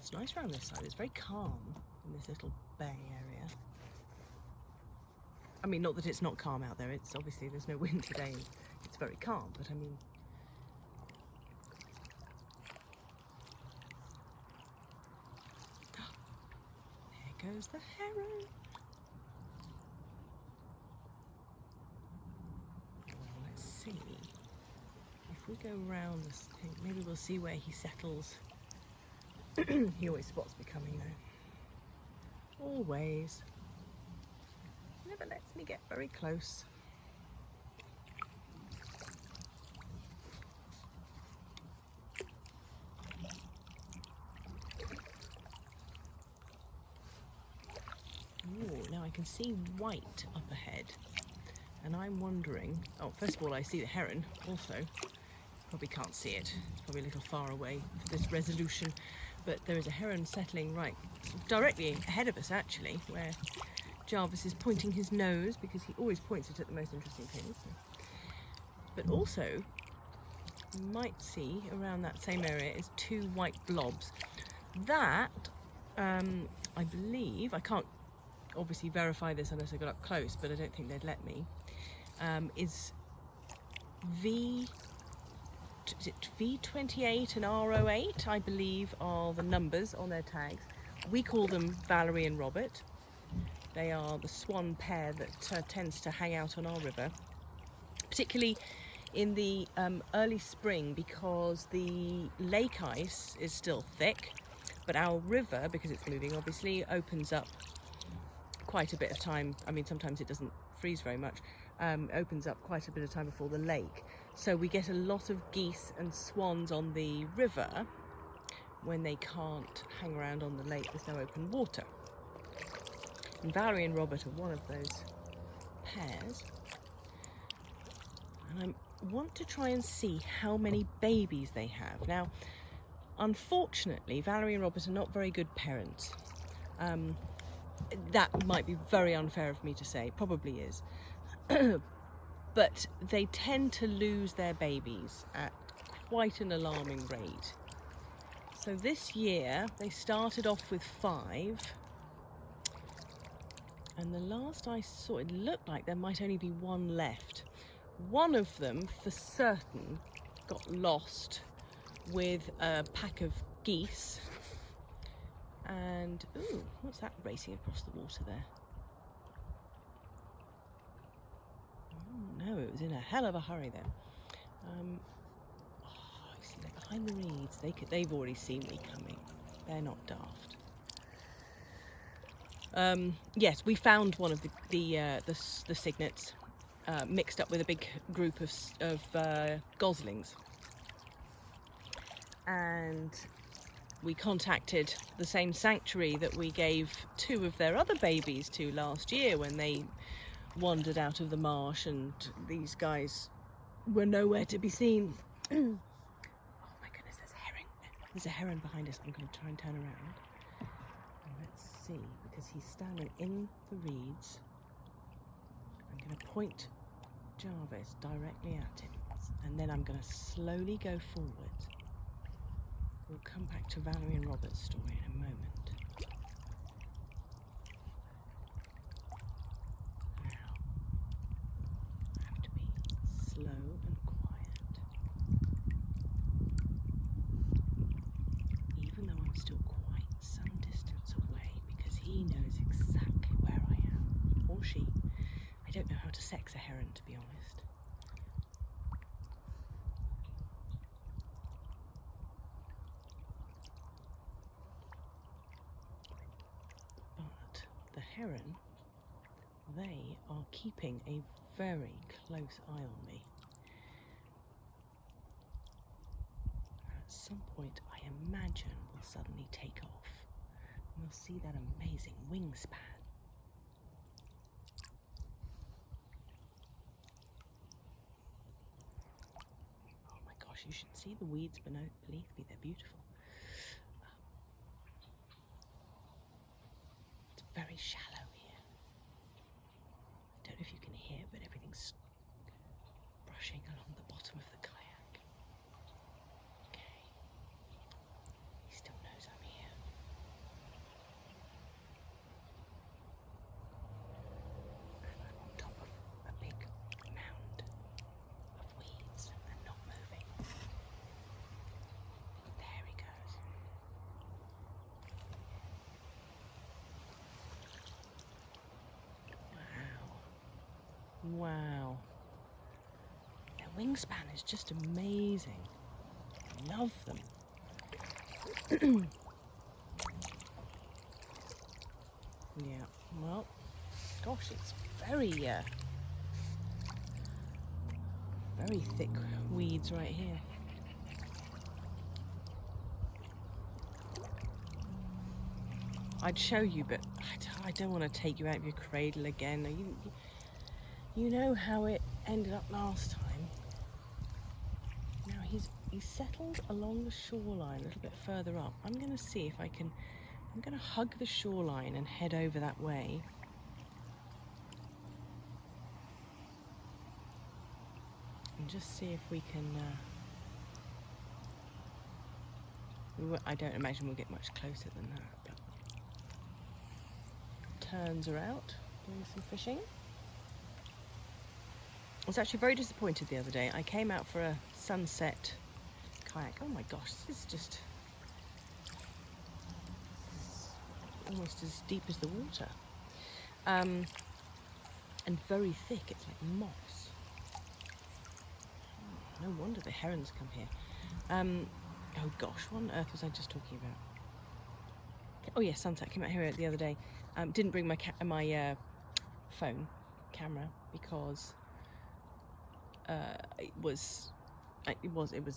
It's nice around this side. It's very calm in this little bay area. I mean, not that it's not calm out there. It's obviously, there's no wind today. It's very calm, but I mean... There goes the heron. Well, let's see. If we go round this thing, maybe we'll see where he settles. He always spots me coming though. Always. Never lets me get very close. Ooh, now I can see white up ahead. And I'm wondering, oh, first of all, I see the heron also. Probably can't see it. It's probably a little far away for this resolution. But there is a heron settling right directly ahead of us, actually, where Jarvis is pointing his nose, because he always points it at the most interesting things. But also, you might see around that same area is two white blobs. That, I believe, I can't obviously verify this unless I got up close, but I don't think they'd let me, is V28 and R08, I believe, are the numbers on their tags. We call them Valerie and Robert. They are the swan pair that tends to hang out on our river, particularly in the early spring, because the lake ice is still thick, but our river, because it's moving obviously, opens up quite a bit of time. I mean, sometimes it doesn't freeze very much. Opens up quite a bit of time before the lake. So we get a lot of geese and swans on the river when they can't hang around on the lake. There's no open water. And Valerie and Robert are one of those pairs. And I want to try and see how many babies they have. Now, unfortunately, Valerie and Robert are not very good parents. That might be very unfair of me to say, probably is. But they tend to lose their babies at quite an alarming rate. So this year they started off with 5, and the last I saw, it looked like there might only be 1 left. One of them, for certain, got lost with a pack of geese. And, ooh, what's that racing across the water there? Oh no, it was in a hell of a hurry then. Oh, I see they're behind the reeds. They've already seen me coming. They're not daft. Yes, we found one of the cygnets mixed up with a big group of goslings, and we contacted the same sanctuary that we gave 2 of their other babies to last year when they wandered out of the marsh, and these guys were nowhere to be seen. Oh my goodness, there's a heron. There's a heron behind us. I'm going to try and turn around. And let's see, because he's standing in the reeds. I'm going to point Jarvis directly at him, and then I'm going to slowly go forward. We'll come back to Valerie and Robert's story in a moment. Now, I have to be slow and quiet, even though I'm still quite some distance away, because he knows exactly where I am, or she. I don't know how to sex a heron, to be honest. The heron, they are keeping a very close eye on me. At some point, I imagine we'll suddenly take off, and we'll see that amazing wingspan. Oh my gosh, you should see the weeds beneath me, they're beautiful. Very shallow here. I don't know if you can hear, but everything's brushing along the bottom of the kayak. Okay. He still knows I'm here. Wow. Their wingspan is just amazing. I love them. Yeah, well, gosh, it's very thick weeds right here. I'd show you, but I don't want to take you out of your cradle again. You know how it ended up last time. Now he's settled along the shoreline a little bit further up. I'm going to see if I'm going to hug the shoreline and head over that way. And just see if we can... I don't imagine we'll get much closer than that. But terns are out doing some fishing. I was actually very disappointed the other day. I came out for a sunset kayak. Oh my gosh, this is just almost as deep as the water. And very thick, it's like moss. No wonder the herons come here. Oh gosh, what on earth was I just talking about? Oh yeah, sunset. Came out here the other day. Didn't bring my phone camera because it was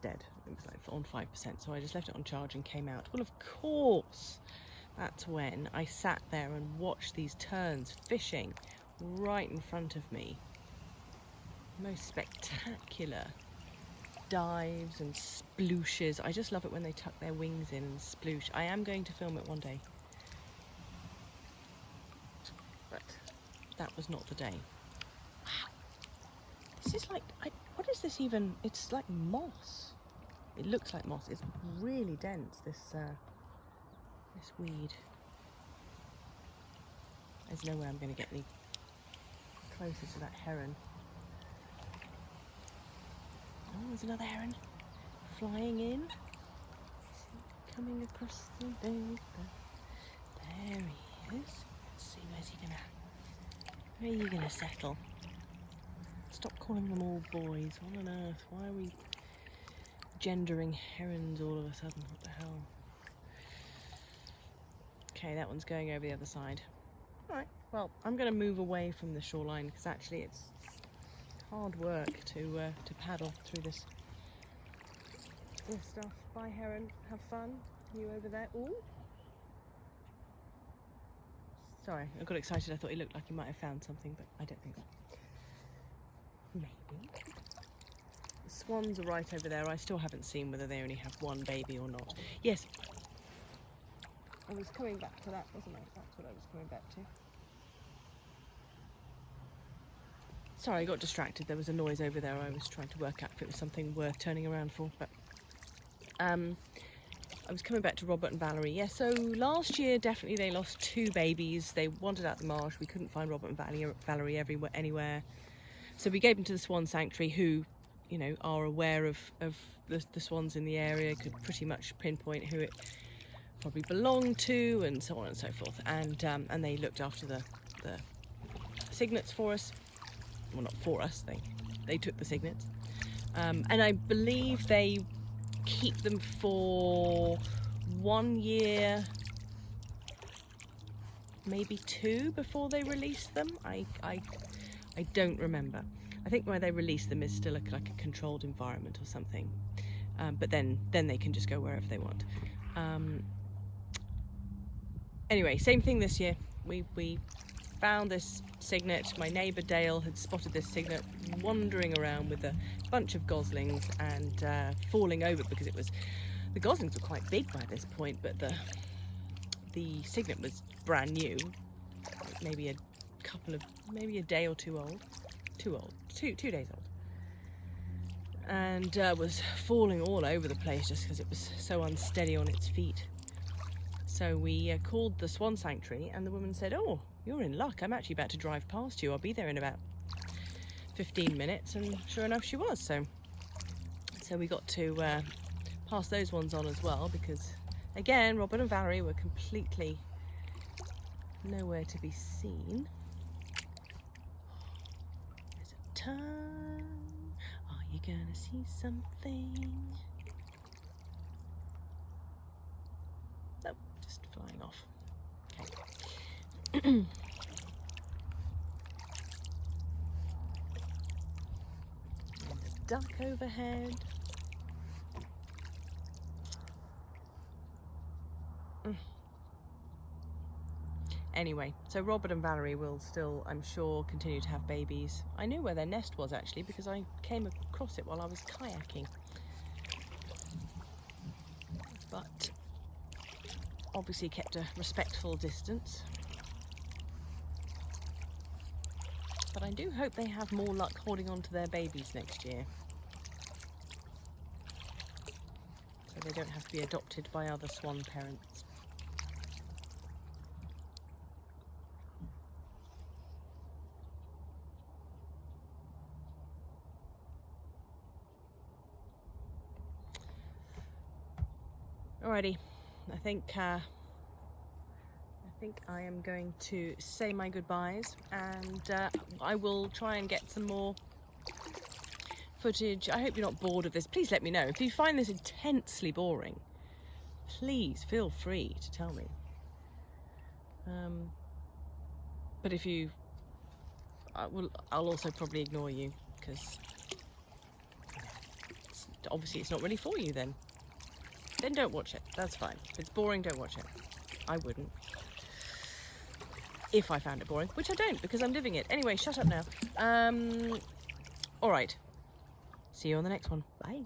dead. It was like on 5%. So I just left it on charge and came out. Well, of course, that's when I sat there and watched these terns fishing right in front of me. Most spectacular dives and splooshes. I just love it when they tuck their wings in and sploosh. I am going to film it one day, but that was not the day. Wow, this is like, what is this even? It's like moss. It looks like moss. It's really dense, this weed. There's no way I'm going to get any closer to that heron. Oh, there's another heron flying in. Coming across the bay. There he is. Let's see, where are you gonna settle? Stop calling them all boys. What on earth? Why are we gendering herons all of a sudden? What the hell? Okay, that one's going over the other side. Alright, well, I'm going to move away from the shoreline because actually it's hard work to paddle through this stuff. Bye, heron. Have fun. You over there? Ooh. Sorry, I got excited. I thought he looked like he might have found something, but I don't think so. Maybe. The swans are right over there. I still haven't seen whether they only have one baby or not. Yes. I was coming back to that, wasn't I? That's what I was coming back to. Sorry, I got distracted. There was a noise over there. I was trying to work out if it was something worth turning around for. But I was coming back to Robert and Valerie. Yeah, so last year, definitely they lost 2 babies. They wandered out the marsh. We couldn't find Robert and Valerie anywhere. So we gave them to the Swan Sanctuary, who, you know, are aware of the swans in the area, could pretty much pinpoint who it probably belonged to, and so on and so forth. And they looked after the cygnets for us. Well, not for us, they took the cygnets. And I believe they keep them for 1 year, maybe 2 before they release them. I don't remember. I think where they release them is still like a controlled environment or something. But then they can just go wherever they want. Anyway, same thing this year. We found this cygnet. My neighbour Dale had spotted this cygnet wandering around with a bunch of goslings and falling over because the goslings were quite big by this point, but the cygnet was brand new, maybe a day or 2 old, 2 days old, and was falling all over the place just because it was so unsteady on its feet. So we called the Swan Sanctuary, and the woman said, "Oh, you're in luck. I'm actually about to drive past you. I'll be there in about 15 minutes." And sure enough, she was. So we got to pass those ones on as well, because again, Robert and Valerie were completely nowhere to be seen. time. Are you gonna see something? Nope, just flying off. Okay. And a duck overhead. Anyway, so Robert and Valerie will still, I'm sure, continue to have babies. I knew where their nest was actually because I came across it while I was kayaking. But obviously kept a respectful distance. But I do hope they have more luck holding on to their babies next year. So they don't have to be adopted by other swan parents. Alrighty, I think I am going to say my goodbyes, and I will try and get some more footage. I hope you're not bored of this. Please let me know. If you find this intensely boring, please feel free to tell me. But if you, I'll also probably ignore you, because obviously it's not really for you then. Then don't watch it. That's fine. If it's boring, don't watch it. I wouldn't. If I found it boring, which I don't because I'm living it. Anyway, shut up now. All right. See you on the next one. Bye.